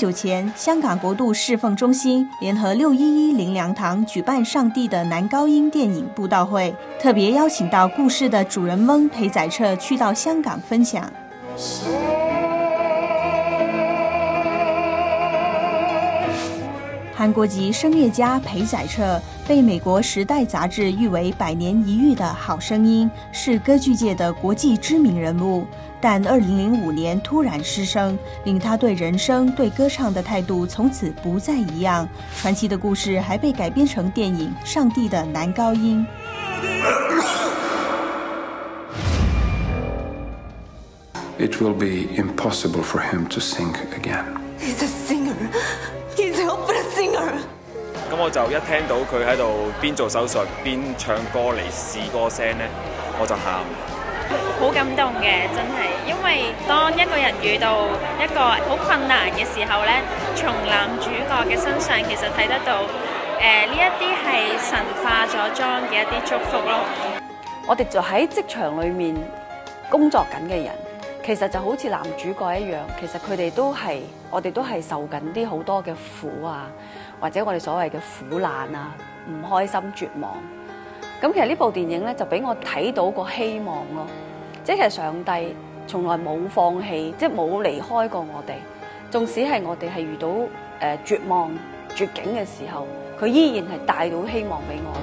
久前，香港国度侍奉中心联合611灵粮堂举办上帝的男高音电影布道会，特别邀请到故事的主人翁裴载彻去到香港分享。韩国籍声乐家裴载彻被美国《时代》杂志誉为100年一遇的好声音，是歌剧界的国际知名人物。但2005年突然失声，令他对人生、对歌唱的态度从此不再一样。传奇的故事还被改编成电影《上帝的男高音》。It will be impossible for him to sing again. He's a singer. He's an opera singer. 咁我就一聽到佢喺度邊做手術邊唱歌嚟試歌聲咧，我就喊。好感動嘅，真係，因為當一個人遇到一個好困難嘅時候咧，從男主角嘅身上其實睇得到，呢一啲係神化咗妝嘅一啲祝福咯。我哋就喺職場裏面工作緊嘅人，其實就好似男主角一樣，其實佢哋都係，我哋都係受緊啲好多嘅苦啊，或者我哋所謂嘅苦難啊，唔開心、絕望。咁其實呢部電影咧就俾我睇到個希望咯，即係其實上帝從來冇放棄，即係冇離開過我哋。縱使係我哋係遇到絕望、絕境嘅時候，佢依然係帶到希望俾我咯。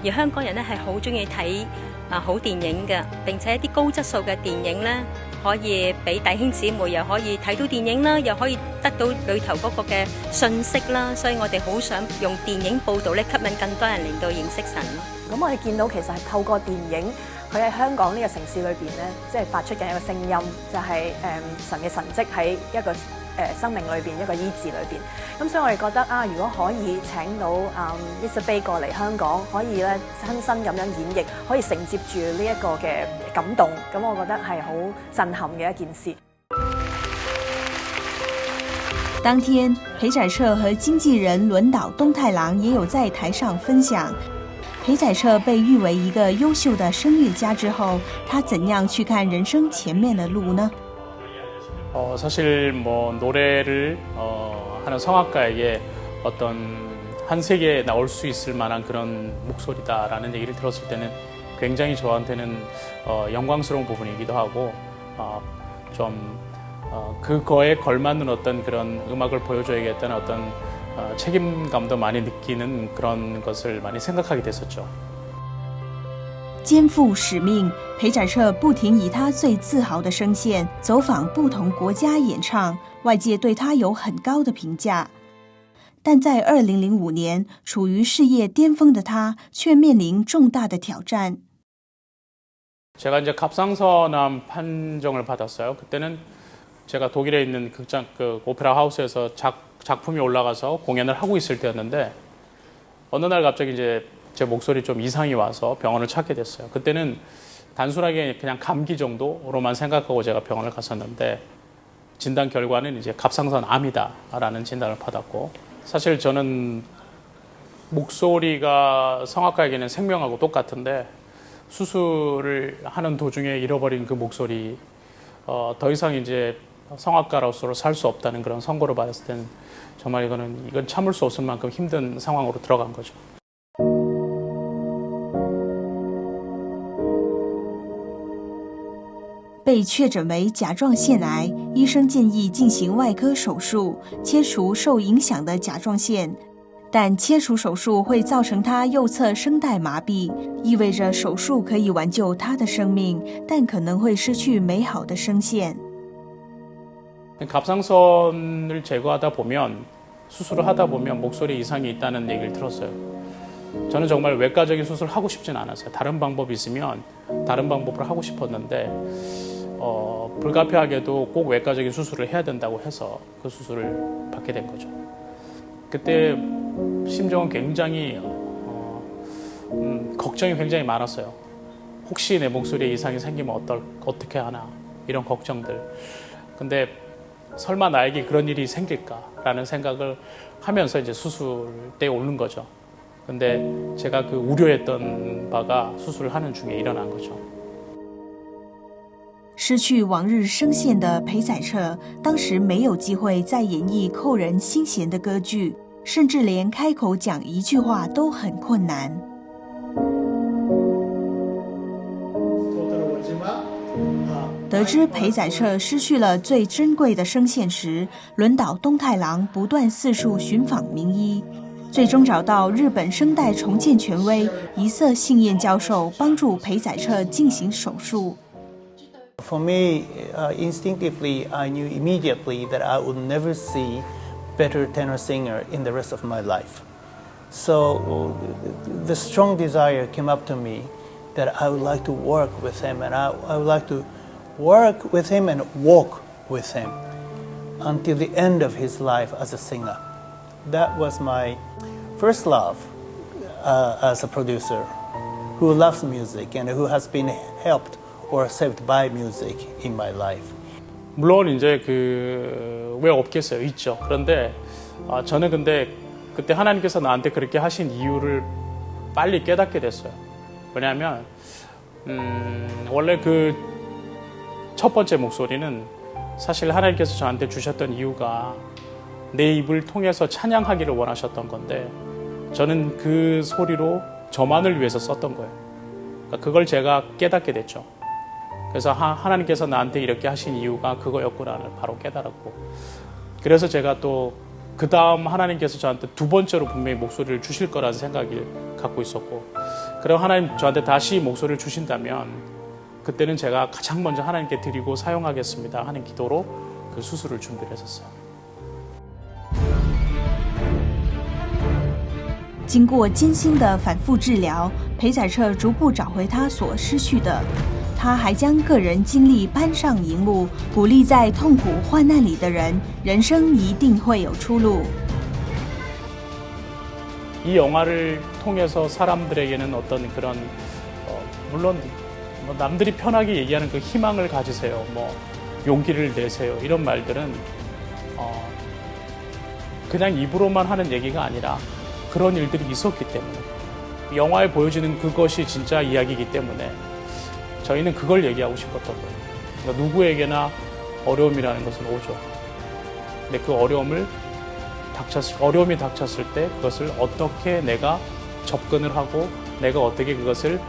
而香港人咧係好中意睇好電影嘅，並且一啲高質素嘅電影咧，可以俾弟兄姊妹又可以睇到電影啦，又可以得到裏頭嗰個嘅信息啦，所以我哋好想用電影報導咧，吸引更多人嚟到認識神咯。咁我哋見到其實係透過電影，佢喺香港呢個城市裏邊咧，即係發出緊一個聲音，就係神嘅神蹟喺一個生命裏邊，一個醫治裏邊。咁所以我哋覺得啊，如果可以請到Mr. Bay 過嚟香港，可以咧親身咁樣演繹，可以承接住呢一個嘅感動，咁我覺得係好震撼嘅一件事。當天，裴載徹和經紀人輪島東太郎也有在台上分享。裴載徹被譽為一個優秀的聲樂家之後，他怎樣去看人生前面的路呢？ 사실 뭐 노래를 하는 성악가에게 어떤 한 세계에 나올 수 있을 만한 그런 목소리다라는 얘기를 들었을 때는 굉장히 저한테는 영광스러운 부분이기도 하고 좀 그거에 걸맞는 어떤 그런 음악을 보여줘야겠다는 어떤 책임감도 많이 느끼는 그런 것을 많이 생각하게 됐었죠. 肩负使命，裴載徹不停以他最自豪的聲線走訪不同國家演唱，外界對他有很高的評價。但在2005年，處於事業巔峰的他，卻面臨重大的挑戰。 제가 이제 갑상선암 판정을 받았어요. 그때는 제가 독일에 있는 극장 그 오페라 하우스에서 작품이 올라가서 공연을 하고 있을 때였는데 어느 날 갑자기 이제 제 목소리 좀 이상이 와서 병원을 찾게 됐어요. 그때는 단순하게 그냥 감기 정도로만 생각하고 제가 병원을 갔었는데 진단 결과는 이제 갑상선암이다라는 진단을 받았고 사실 저는 목소리가 성악가에게는 생명하고 똑같은데 수술을 하는 도중에 잃어버린 그 목소리 더 이상 이제 성악가로서 살 수 없다는 그런 선고를 받았을 때는 정말 이건 참을 수 없을 만큼 힘든 상황으로 들어간 거죠. 被确诊为甲状腺癌，医生建议进行外科手术，切除受影响的甲状腺。但切除手术会造成他右侧声带麻痹，意味着手术可以挽救他的生命，但可能会失去美好的声线。 갑상선을 제거하다 보면 수술을 하다 보면 목소리 이상이 있다는 얘기를 들었어요. 저는 정말 외과적인 수술을 하고 싶진 않았어요. 다른 방법이 있으면 다른 방법을 하고 싶었는데 불가피하게도 꼭 외과적인 수술을 해야 된다고 해서 그 수술을 받게 된 거죠. 그때 심정은 굉장히 걱정이 굉장히 많았어요. 혹시 내 목소리에 이상이 생기면 어떻게 하나 이런 걱정들. 근데 설마 나에게 그런 일이 생길까라는 생각을 하면서 이제 수술대에 오른 거죠. 근데 제가 그 우려했던 바가 수술을 하는 중에 일어난 거죠. 失去往日声线的裴载彻，当时没有机会再演绎扣人心弦的歌剧，甚至连开口讲一句话都很困难。得知裴载彻失去了最珍贵的声线时，轮岛东太郎不断四处寻访名医，最终找到日本声带重建权威一色幸彦教授，帮助裴载彻进行手术。For me, instinctively, I knew immediately that I would never see better tenor singer in the rest of my life. So the strong desire came up to me that I would like to work with him, and I would like to work with him and walk with him until the end of his life as a singer. That was my first love as a producer who loves music and who has been helped or saved by music in my life. 물론 이제 왜 없겠어요? 있죠. 그런데 저는 근데 그때 하나님께서 나한테 그렇게 하신 이유를 빨리 깨닫게 됐어요. 왜냐하면 원래 첫 번째 목소리는 사실 하나님께서 저한테 주셨던 이유가 내 입을 통해서 찬양하기를 원하셨던 건데 저는 그 소리로 저만을 위해서 썼던 거예요. 그러니까 그걸 제가 깨닫게 됐죠. 그래서 하나님께서 나한테 이렇게 하신 이유가 그거였구나를 바로 깨달았고, 그래서 제가 또 그 다음 하나님께서 저한테 두 번째로 분명히 목소리를 주실 거라는 생각을 갖고 있었고, 그리고 하나님 저한테 다시 목소리를 주신다면 그때는 제가 가장 먼저 하나님께 드리고 사용하겠습니다 하는 기도로 그 수술을 준비를 했었어요. 经过艰辛的反复治疗，裴载彻逐步找回他所失去的。他还将个人经历搬上荧幕，鼓励在痛苦患难里的人，人生一定会有出路。 이 영화를 통해서 사람들에게는 어떤 그런 물론 남들이 편하게 얘기하는 그 희망을 가지세요, 용기를 내세요 이런 말들은 그냥 입으로만 하는 얘기가 아니라 그런 일들이 있었기 때문에 영화에 보여지는 그것이 진짜 이야기이기 때문에 저희는 그걸 얘기하고 싶었던 거예요. 그러니까 누구에게나 어려움이라는 것은 오죠. 근데 그 어려움이 닥쳤을 때 그것을 어떻게 내가 접근을 하고 내가 어떻게 그것을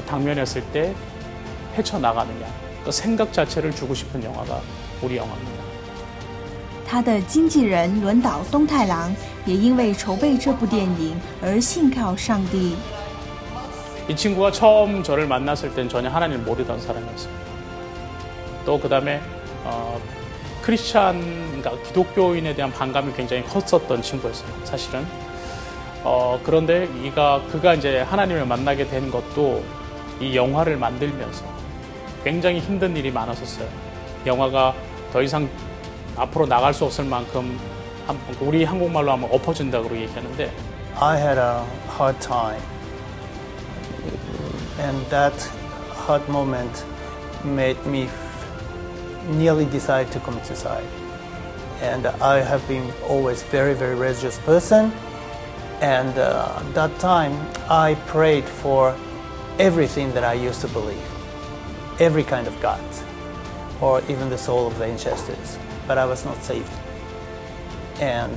당면했을 때 헤쳐나가느냐, 그 생각 자체를 주고 싶은 영화가 우리 영화입니다. 他的经纪人轮岛东太郎也因为筹备这部电影而信靠上帝。 이 친구가 처음 저를 만났을 땐 전혀 하나님을 모르던 사람이었어요. 또 그 다음에 그러니까 기독교인에 대한 반감이 굉장히 컸었던 친구였어요, 사실은. 그런데 그가 이제 하나님을 만나게 된 것도 이 영화를 만들면서 굉장히 힘든 일이 많았었어요. 영화가 더 이상 앞으로 나갈 수 없을 만큼 우리 한국말로 하면 엎어진다고 얘기하는데 I had a hard time. And that hard moment made me nearly decide to commit suicide. And I have been always very, very religious person. And that time I prayed for everything that I used to believe, every kind of God, or even the soul of the ancestors. But I was not saved. And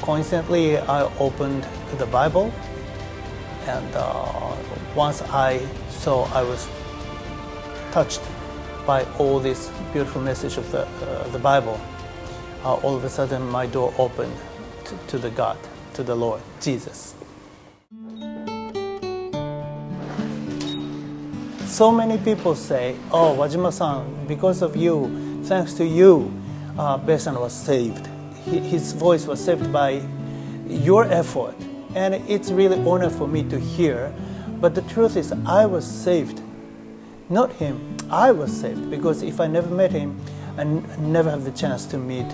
coincidentally, I opened the Bible. And once I saw, I was touched by all this beautiful message of the Bible. All of a sudden, my door opened to the God, to the Lord, Jesus. So many people say, "Oh, Wajima-san, because of you, thanks to you, Bae-san was saved. His voice was saved by your effort." And it's really an honor for me to hear. But the truth is, I was saved. Not him. I was saved. Because if I never met him, I never have the chance to meet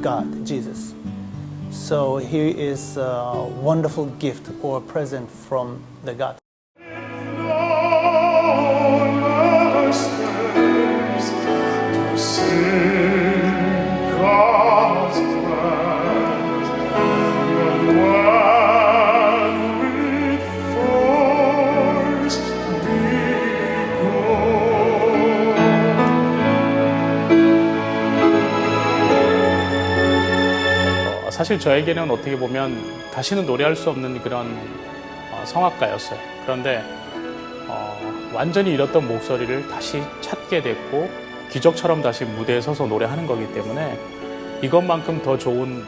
God, Jesus. So he is a wonderful gift or present from the God. Go 사실 저에게는 어떻게 보면 다시는 노래할 수 없는 그런 성악가였어요. 그런데 완전히 잃었던 목소리를 다시 찾게 됐고 기적처럼 다시 무대에 서서 노래하는 거기 때문에 이것만큼 더 좋은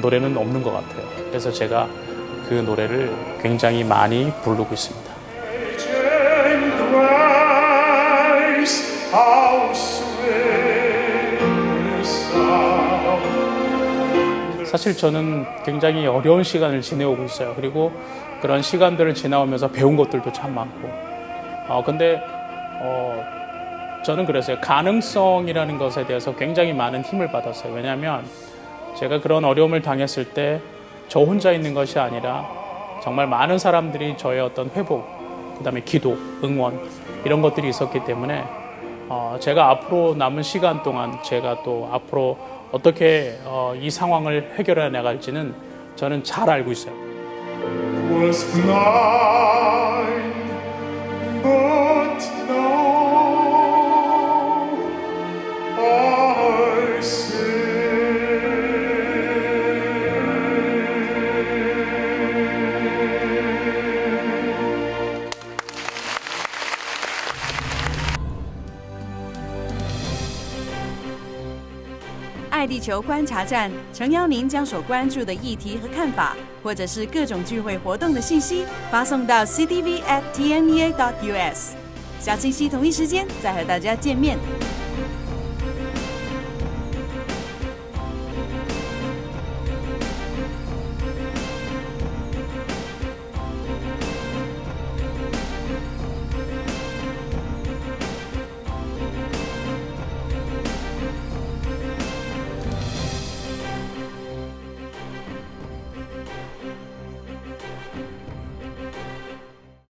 노래는 없는 것 같아요. 그래서 제가 그 노래를 굉장히 많이 부르고 있습니다. 사실 저는 굉장히 어려운 시간을 지내오고 있어요. 그리고 그런 시간들을 지나오면서 배운 것들도 참 많고 근데 저는 그랬어요. 가능성이라는 것에 대해서 굉장히 많은 힘을 받았어요. 왜냐하면 제가 그런 어려움을 당했을 때 저 혼자 있는 것이 아니라 정말 많은 사람들이 저의 어떤 회복, 그 다음에 기도, 응원 이런 것들이 있었기 때문에 제가 앞으로 남은 시간 동안 제가 또 앞으로 어떻게 이 상황을 해결해 나갈지는 저는 잘 알고 있어요. Was blind, but now I see.爱地球观察站诚邀您将所关注的议题和看法，或者是各种聚会活动的信息，发送到 ctv@tnea.us。下星期同一时间再和大家见面。